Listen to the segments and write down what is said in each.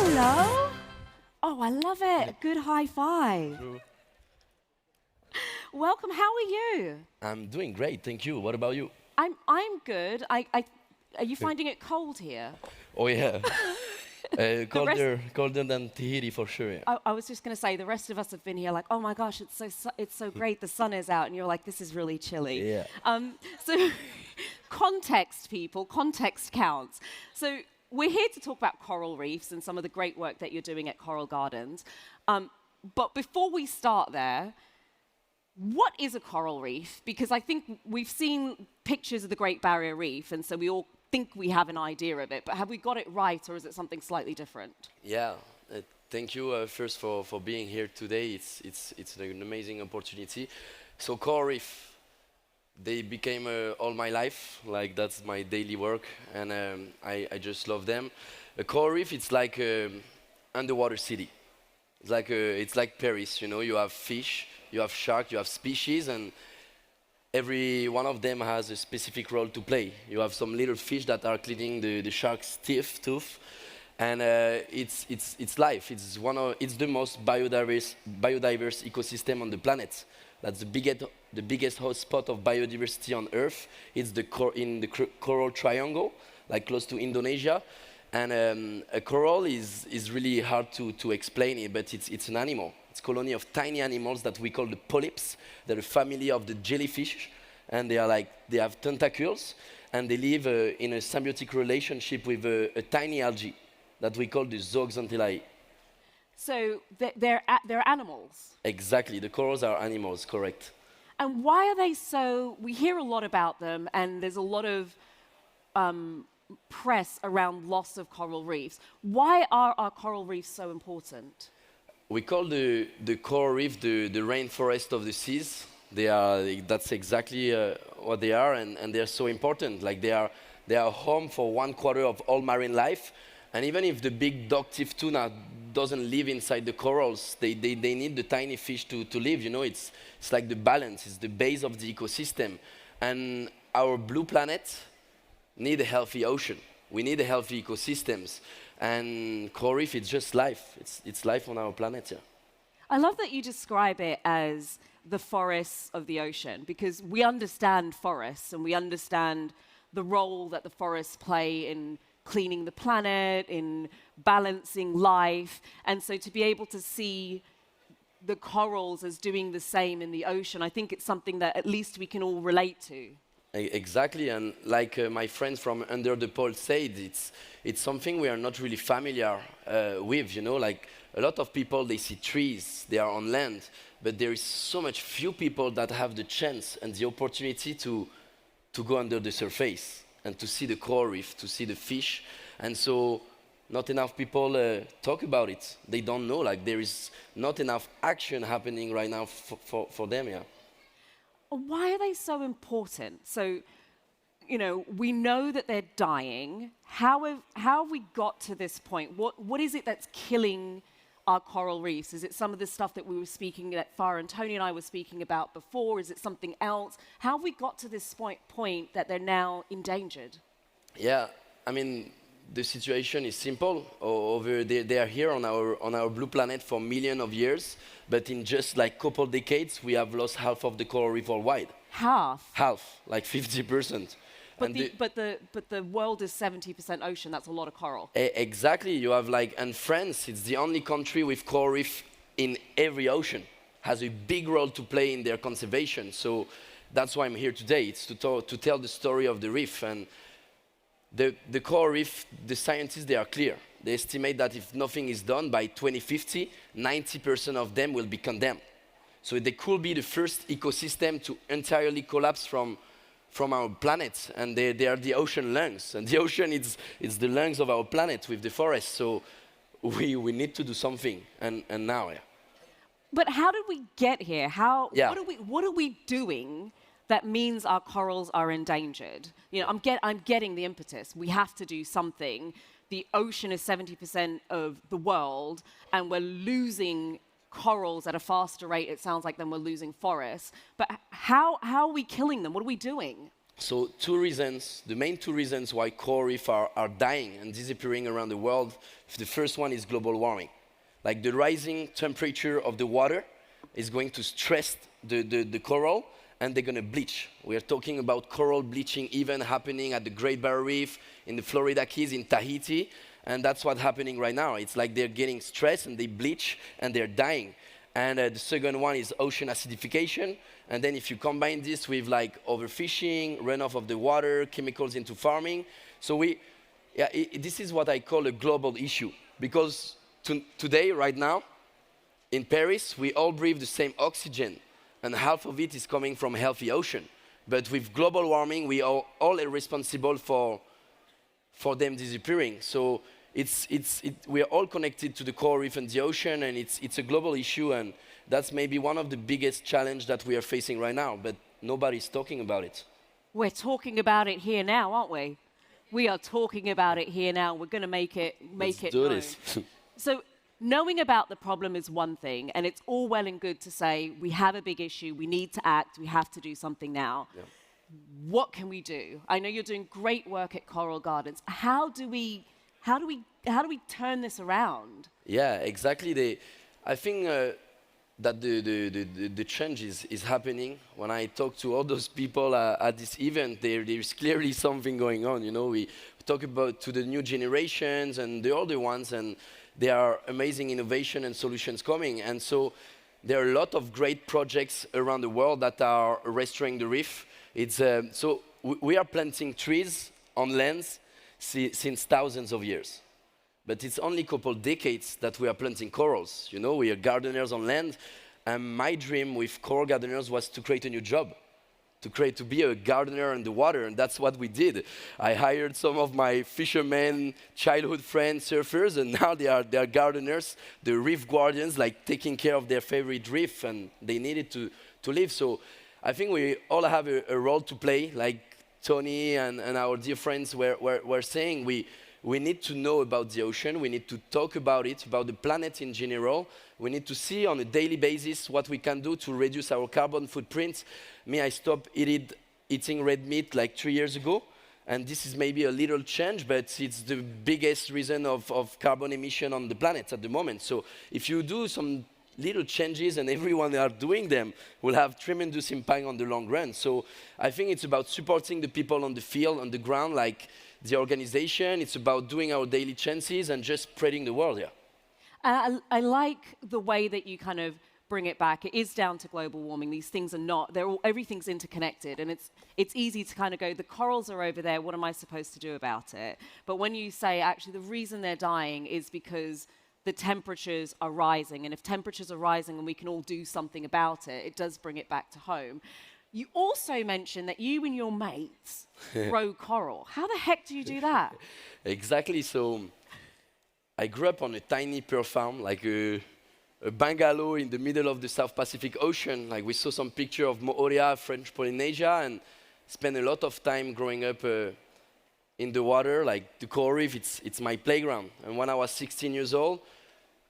Hello. Oh, I love it. A good high five. True. Welcome. How are you? I'm doing great, thank you. What about you? I'm good. Are you finding it cold here? Oh yeah, colder than Tahiti for sure. Yeah. I was just going to say, the rest of us have been here like, oh my gosh, it's so great, the sun is out, and you're like, this is really chilly. Yeah. So, context, people, context counts. So, we're here to talk about coral reefs and some of the great work that you're doing at Coral Gardens. But before we start there, what is a coral reef? Because I think we've seen pictures of the Great Barrier Reef, and so we all think we have an idea of it, but have we got it right, or is it something slightly different? Yeah. Thank you first for being here today. It's an amazing opportunity. So coral reef, they became all my life. Like that's my daily work, and I just love them. A coral reef, it's like underwater city. It's like Paris. You know, you have fish, you have shark, you have species, and every one of them has a specific role to play. You have some little fish that are cleaning the shark's tooth, and it's life. It's the most biodiverse ecosystem on the planet. That's the biggest hotspot of biodiversity on Earth. It's in the Coral Triangle, like close to Indonesia. And a coral is really hard to explain it, but it's an animal. It's a colony of tiny animals that we call the polyps. They're a family of the jellyfish, and they have tentacles, and they live in a symbiotic relationship with a tiny algae that we call the zooxanthellae. So they're animals. Exactly, the corals are animals, correct. And why are they so? We hear a lot about them, and there's a lot of press around loss of coral reefs. Why are our coral reefs so important? We call the coral reef the rainforest of the seas. That's exactly what they are, and they're so important. Like they are home for 1/4 of all marine life, and even if the big dog-tooth tuna doesn't live inside the corals, they need the tiny fish to live. You know, it's like the balance, it's the base of the ecosystem, and our blue planet need a healthy ocean. We need healthy ecosystems. And coral reef, it's just life. It's life on our planet, yeah. I love that you describe it as the forests of the ocean, because we understand forests and we understand the role that the forests play in cleaning the planet, in balancing life. And so to be able to see the corals as doing the same in the ocean, I think it's something that at least we can all relate to. Exactly, and like my friends from Under the Pole said, it's something we are not really familiar with, you know, like a lot of people, they see trees, they are on land, but there is so much few people that have the chance and the opportunity to go under the surface and to see the coral reef, to see the fish, and so not enough people talk about it. They don't know, like there is not enough action happening right now for them, yeah. Why are they so important? So, you know, we know that they're dying. How have we got to this point? What is it that's killing our coral reefs? Is it some of the stuff that we were speaking, that Farah and Tony and I were speaking about before? Is it something else? How have we got to this point that they're now endangered? Yeah, I mean, the situation is simple. Over there, they are here on our blue planet for millions of years, but in just like couple decades, we have lost half of the coral reef worldwide. Half? Half, like 50%. But the world is 70% ocean. That's a lot of coral. Exactly. You have and France, it's the only country with coral reef in every ocean, has a big role to play in their conservation. So that's why I'm here today. It's to tell the story of the reef. And the coral reef, the scientists, they are clear. They estimate that if nothing is done by 2050, 90% of them will be condemned. So they could be the first ecosystem to entirely collapse from our planet, and they are the ocean lungs. And the ocean is the lungs of our planet with the forest. So we need to do something, and now. Yeah. But how did we get here? Yeah. What are we doing that means our corals are endangered? You know, I'm getting the impetus. We have to do something. The ocean is 70% of the world, and we're losing corals at a faster rate, it sounds like, than we're losing forests. But how are we killing them? What are we doing? So two reasons, the main two reasons why coral reefs are dying and disappearing around the world. The first one is global warming. Like the rising temperature of the water is going to stress the coral, and they're going to bleach. We are talking about coral bleaching even happening at the Great Barrier Reef, in the Florida Keys, in Tahiti, and that's what's happening right now. It's like they're getting stressed and they bleach and they're dying. And the second one is ocean acidification. And then if you combine this with like overfishing, runoff of the water, chemicals into farming. So this is what I call a global issue. Because today, right now, in Paris, we all breathe the same oxygen. And half of it is coming from healthy ocean. But with global warming, we are all responsible for them disappearing. So we are all connected to the coral reef and the ocean, and it's a global issue, and that's maybe one of the biggest challenges that we are facing right now, but nobody's talking about it. We're talking about it here now, aren't we? We are talking about it here now. We're going to make it Let's known. do this. So knowing about the problem is one thing, and it's all well and good to say, we have a big issue, we need to act, we have to do something now. Yeah. What can we do? I know you're doing great work at Coral Gardens. How do we turn this around? Yeah, exactly. I think that the change is happening. When I talk to all those people at this event, there's clearly something going on. You know, we talk about to the new generations and the older ones, and there are amazing innovation and solutions coming. And so there are a lot of great projects around the world that are restoring the reef. So we are planting trees on lands since thousands of years. But it's only a couple decades that we are planting corals. You know, we are gardeners on land. And my dream with Coral Gardeners was to create a new job, to be a gardener in the water, and that's what we did. I hired some of my fishermen, childhood friends, surfers, and now they are gardeners, the reef guardians, like taking care of their favorite reef, and they needed to live. So I think we all have a role to play, like Tony and our dear friends were saying. We need to know about the ocean, we need to talk about it, about the planet in general. We need to see on a daily basis what we can do to reduce our carbon footprint. I stopped eating red meat like 3 years ago, and this is maybe a little change, but it's the biggest reason of carbon emission on the planet at the moment. So if you do some little changes and everyone are doing them, will have tremendous impact on the long run. So I think it's about supporting the people on the field, on the ground, like the organization. It's about doing our daily chances and just spreading the word, yeah. I like the way that you kind of bring it back. It is down to global warming. These things are not. Everything's interconnected, and it's easy to kind of go, the corals are over there, what am I supposed to do about it? But when you say, actually, the reason they're dying is because the temperatures are rising, and if temperatures are rising and we can all do something about it, it does bring it back to home. You also mentioned that you and your mates grow coral. How the heck do you do that? Exactly. So I grew up on a tiny pearl farm, like a bungalow in the middle of the South Pacific Ocean. Like we saw some picture of Moorea, French Polynesia, and spent a lot of time growing up in the water. Like the coral reef, it's my playground. And when I was 16 years old,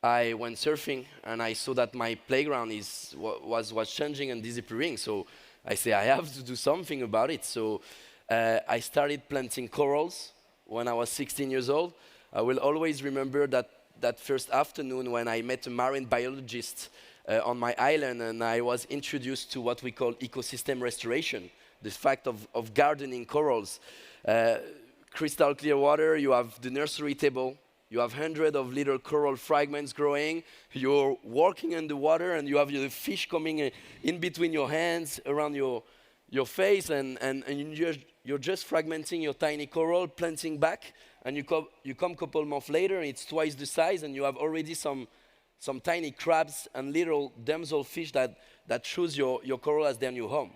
I went surfing, and I saw that my playground was changing and disappearing. So I say, I have to do something about it. So I started planting corals when I was 16 years old. I will always remember that first afternoon when I met a marine biologist on my island, and I was introduced to what we call ecosystem restoration, the fact of gardening corals. Crystal clear water, you have the nursery table, you have hundreds of little coral fragments growing, you're walking in the water, and you have the fish coming in between your hands, around your face, and you're just fragmenting your tiny coral, planting back, and you come a couple months later, and it's twice the size, and you have already some tiny crabs and little damsel fish that choose your coral as their new home.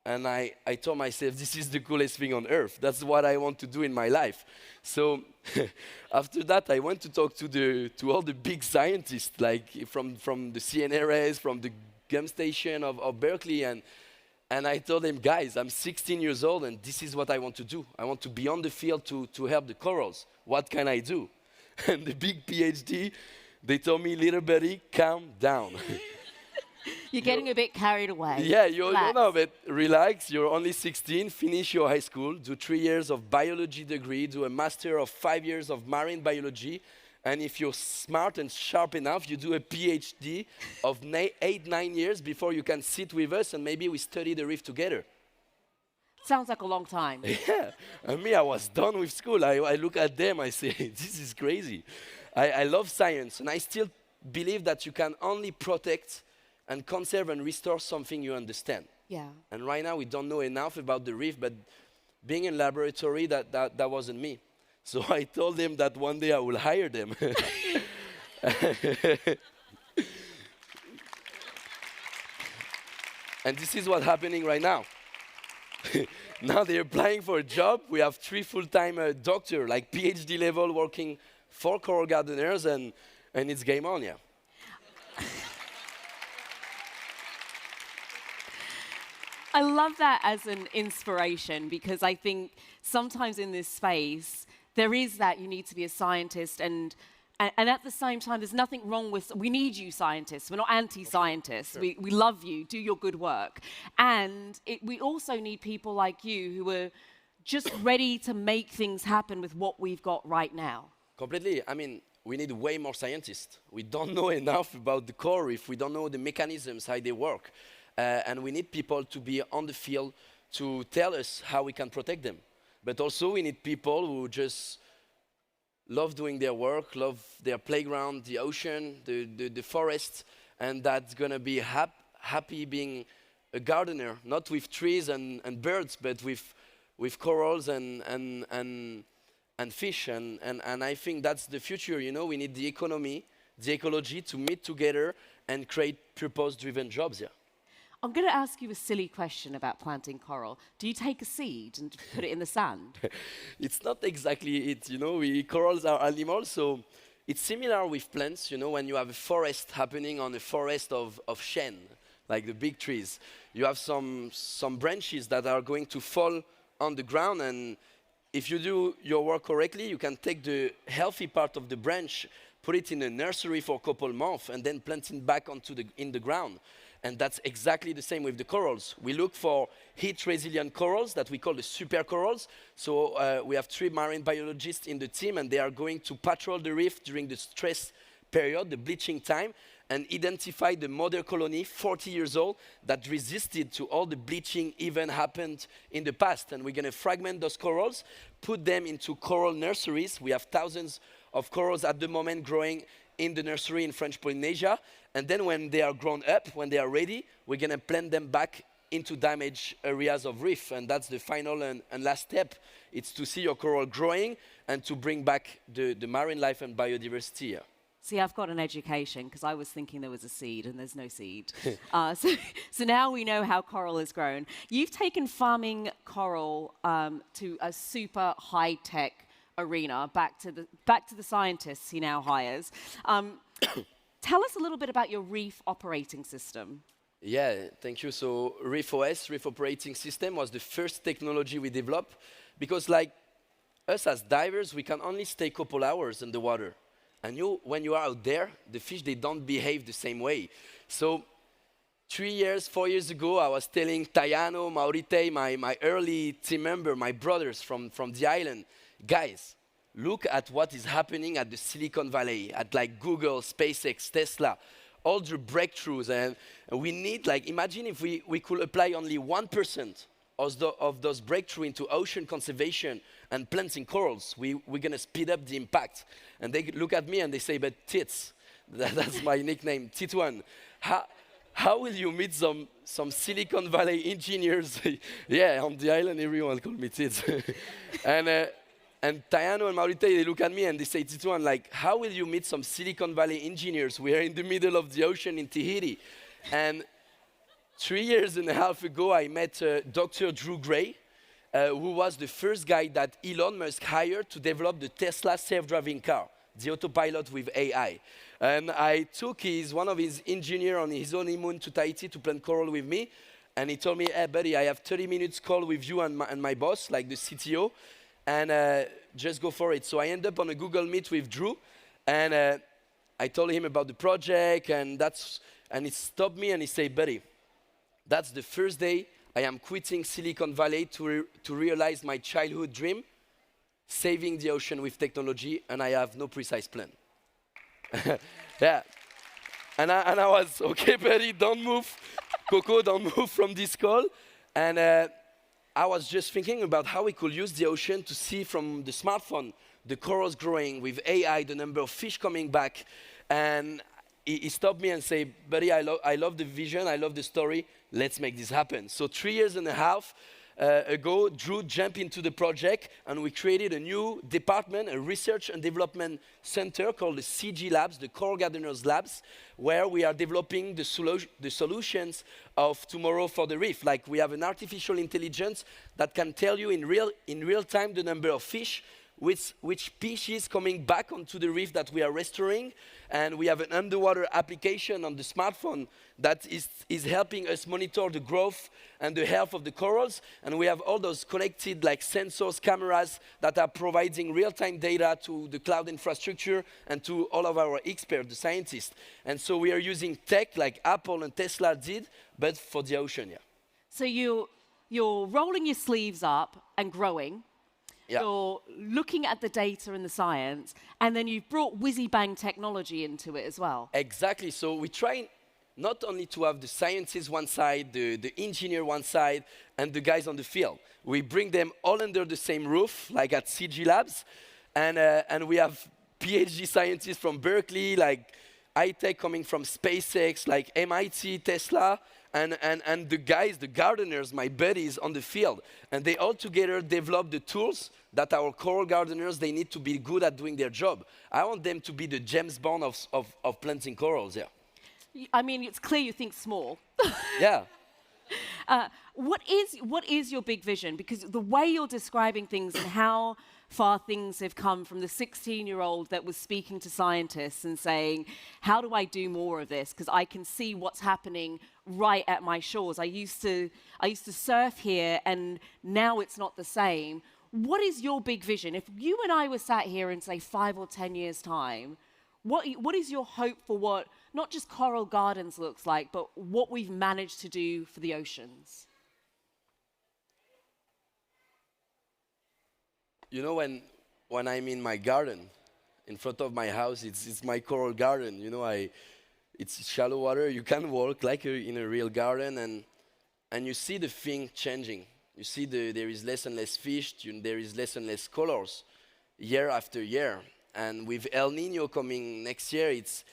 And I told myself, this is the coolest thing on earth. That's what I want to do in my life. So after that, I went to talk to all the big scientists, like from the CNRS, from the GUM station of Berkeley, and I told them, guys, I'm 16 years old, and this is what I want to do. I want to be on the field to help the corals. What can I do? And the big PhD, they told me, little buddy, calm down. You're getting a bit carried away. Yeah, you Relax. know, but relax. You're only 16. Finish your high school. Do 3 years of biology degree. Do a master of 5 years of marine biology. And if you're smart and sharp enough, you do a PhD of 8-9 years before you can sit with us and maybe we study the reef together. Sounds like a long time. Yeah, and me, I was done with school. I look at them, I say, this is crazy. I love science, and I still believe that you can only protect and conserve and restore something you understand. Yeah. And right now, we don't know enough about the reef, but being in laboratory, that wasn't me. So I told them that one day I will hire them. And this is what's happening right now. Now they're applying for a job. We have 3 full-time doctors, like PhD level, working for coral gardeners, and it's game on, yeah. I love that as an inspiration because I think sometimes in this space, there is that you need to be a scientist and at the same time, there's nothing wrong with, we need you scientists. We're not anti-scientists. Sure. We love you, do your good work. And we also need people like you who are just ready to make things happen with what we've got right now. Completely. I mean, we need way more scientists. We don't know enough about the coral reef. We don't know the mechanisms, how they work. And we need people to be on the field to tell us how we can protect them. But also we need people who just love doing their work, love their playground, the ocean, the forest, and that's going to be happy being a gardener, not with trees and birds, but with corals and fish. And I think that's the future, you know. We need the economy, the ecology to meet together and create purpose-driven jobs here. I'm going to ask you a silly question about planting coral. Do you take a seed and put it in the sand? It's not exactly it, you know. Corals are animals, so it's similar with plants, you know, when you have a forest happening on a forest of chêne, like the big trees. You have some branches that are going to fall on the ground, and if you do your work correctly, you can take the healthy part of the branch, put it in a nursery for a couple months, and then plant it back in the ground. And that's exactly the same with the corals. We look for heat-resilient corals that we call the super corals. So we have 3 marine biologists in the team, and they are going to patrol the reef during the stress period, the bleaching time, and identify the mother colony, 40 years old, that resisted to all the bleaching even happened in the past. And we're going to fragment those corals, put them into coral nurseries. We have thousands of corals at the moment growing in the nursery in French Polynesia. And then when they are grown up, when they are ready, we're going to plant them back into damaged areas of reef. And that's the final and last step. It's to see your coral growing and to bring back the marine life and biodiversity here. See, I've got an education because I was thinking there was a seed and there's no seed. So now we know how coral is grown. You've taken farming coral to a super high-tech arena, back to the scientists he now hires. Tell us a little bit about your reef operating system. Yeah, thank you. So Reef OS, Reef Operating System, was the first technology we developed because like us as divers, we can only stay a couple hours in the water. And when you are out there, the fish, they don't behave the same way. So 4 years ago, I was telling Taiano, Maurite, my early team member, my brothers from the island, guys, look at what is happening at the Silicon Valley, at like Google, SpaceX, Tesla, all the breakthroughs. And we need, like, imagine if we could apply only 1% of those breakthroughs into ocean conservation and planting corals. We're going to speed up the impact. And they look at me and they say, but Tits, that's my nickname, Titouan, how will you meet some Silicon Valley engineers? Yeah, on the island, everyone call me Tits. And Taiano and Maurite, they look at me and they say, Titouan, like, how will you meet some Silicon Valley engineers? We are in the middle of the ocean in Tahiti. And 3.5 years ago, I met Dr. Drew Gray, who was the first guy that Elon Musk hired to develop the Tesla self-driving car, the autopilot with AI. And I took one of his engineers on his honeymoon to Tahiti to plant coral with me. And he told me, hey, buddy, I have 30 minutes call with you and my boss, like the CTO. And just go for it. So I ended up on a Google Meet with Drew, and I told him about the project, and And he stopped me and he said, buddy, that's the first day I am quitting Silicon Valley to realize my childhood dream, saving the ocean with technology, and I have no precise plan. Yeah. And I was, okay, buddy, don't move. Coco, don't move from this call. And I was just thinking about how we could use the ocean to see from the smartphone the corals growing, with AI, the number of fish coming back. And he stopped me and said, buddy, I love the vision, I love the story, let's make this happen. So 3.5 years ago, Drew jumped into the project and we created a new department, a research and development center called the CG Labs, the Coral Gardeners Labs, where we are developing the solutions of tomorrow for the reef. Like we have an artificial intelligence that can tell you in real time the number of fish, which species coming back onto the reef that we are restoring. And we have an underwater application on the smartphone that is helping us monitor the growth and the health of the corals. And we have all those connected like sensors, cameras that are providing real-time data to the cloud infrastructure and to all of our experts, the scientists. And so we are using tech like Apple and Tesla did, but for the ocean, yeah. So you're rolling your sleeves up and growing. Yeah. You're looking at the data and the science, and then you've brought whizzy-bang technology into it as well. Exactly. So we try not only to have the scientists one side, the engineer one side, and the guys on the field. We bring them all under the same roof, like at CG Labs, and we have PhD scientists from Berkeley, like high-tech coming from SpaceX, like MIT, Tesla, and the guys, the gardeners, my buddies on the field. And they all together develop the tools that our coral gardeners, they need to be good at doing their job. I want them to be the James Bond of planting corals, yeah. I mean, it's clear you think small. Yeah. What is your big vision? Because the way you're describing things and how far things have come from the 16-year-old that was speaking to scientists and saying, how do I do more of this? Because I can see what's happening right at my shores. I used to surf here, and now it's not the same. What is your big vision? If you and I were sat here in, say, 5 or 10 years' time, what is your hope for what not just Coral Gardens looks like, but what we've managed to do for the oceans? You know, when I'm in my garden, in front of my house, it's my coral garden. You know, it's shallow water. You can walk like in a real garden, and you see the thing changing. You see there is less and less fish. There is less and less colors, year after year. And with El Nino coming next year, it's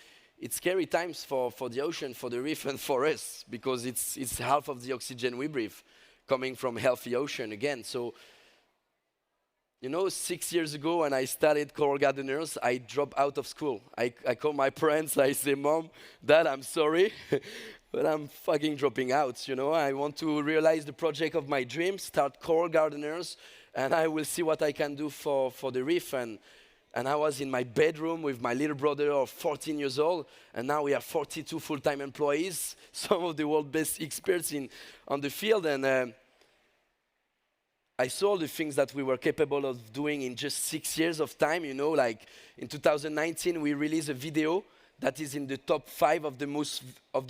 scary times for the ocean, for the reef, and for us, because it's half of the oxygen we breathe coming from healthy ocean again. So, you know, 6 years ago when I started Coral Gardeners, I dropped out of school. I call my parents, I say, Mom, Dad, I'm sorry, but I'm fucking dropping out, you know. I want to realize the project of my dreams, start Coral Gardeners, and I will see what I can do for the reef. And I was in my bedroom with my little brother of 14 years old, and now we have 42 full-time employees, some of the world's best experts on the field, and I saw the things that we were capable of doing in just 6 years of time. You know, like in 2019, we released a video that is in the top 5 of the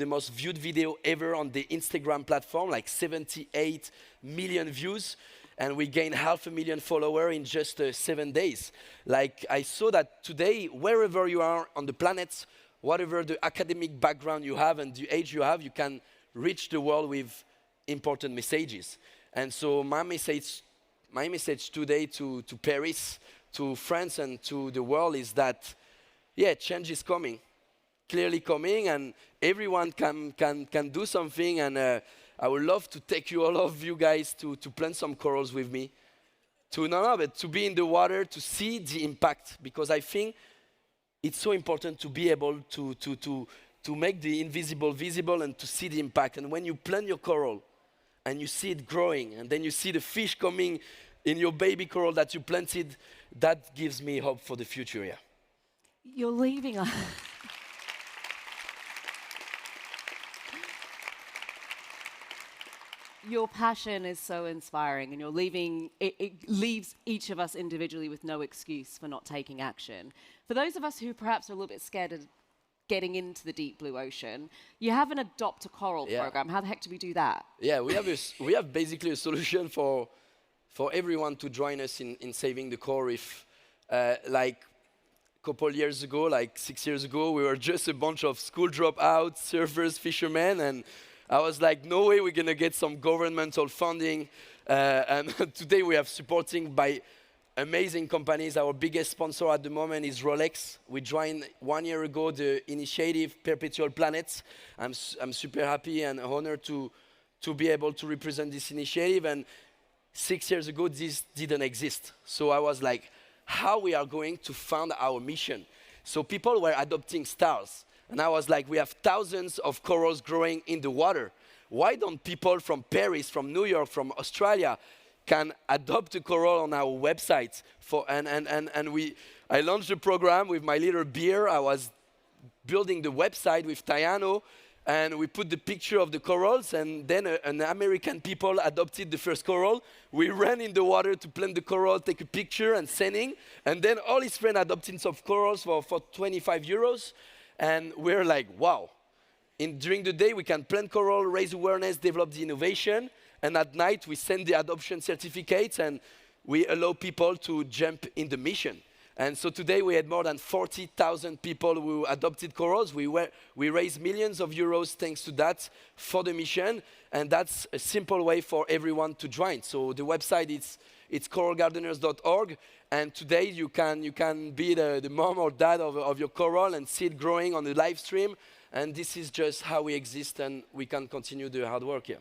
most viewed video ever on the Instagram platform, like 78 million views. And we gained 500,000 followers in just 7 days. Like, I saw that today, wherever you are on the planet, whatever the academic background you have and the age you have, you can reach the world with important messages. And so my message today to Paris, to France, and to the world is that, yeah, change is coming, clearly coming, and everyone can do something. And I would love to take you, all of you guys, to plant some corals with me. But to be in the water, to see the impact, because I think it's so important to be able to make the invisible visible and to see the impact. And when you plant your coral and you see it growing, and then you see the fish coming in your baby coral that you planted, that gives me hope for the future, yeah. You're leaving us. Your passion is so inspiring, and you're leaving, it leaves each of us individually with no excuse for not taking action. For those of us who perhaps are a little bit scared of getting into the deep blue ocean. You have an Adopt a Coral program. How the heck do we do that? Yeah, we have basically a solution for everyone to join us in saving the coral reef. Like a couple years ago, like 6 years ago, we were just a bunch of school dropouts, surfers, fishermen, and I was like, no way we're gonna get some governmental funding. And today we have supporting by amazing companies. Our biggest sponsor at the moment is Rolex. We joined 1 year ago the initiative Perpetual Planets. I'm super happy and honored to be able to represent this initiative. And 6 years ago, this didn't exist. So I was like, how we are going to fund our mission? So people were adopting stars. And I was like, we have thousands of corals growing in the water. Why don't people from Paris, from New York, from Australia can adopt a coral on our website? I launched a program with my little beer. I was building the website with Tayano, and we put the picture of the corals, and then an American people adopted the first coral. We ran in the water to plant the coral, take a picture and sending, and then all his friends adopted some corals for 25 euros, and we're like, wow. During the day, we can plant coral, raise awareness, develop the innovation, and at night, we send the adoption certificates, and we allow people to jump in the mission. And so today, we had more than 40,000 people who adopted corals. We raised millions of euros thanks to that for the mission, and that's a simple way for everyone to join. So the website, it's coralgardeners.org, and today you can be the mom or dad of your coral and see it growing on the live stream, and this is just how we exist, and we can continue the hard work here.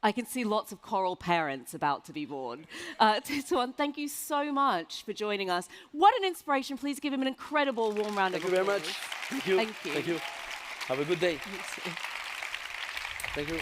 I can see lots of coral parents about to be born. Titouan, thank you so much for joining us. What an inspiration. Please give him an incredible warm round of applause. Thank you very much. Thank you. Thank you. Thank you. Have a good day. You too. Thank you.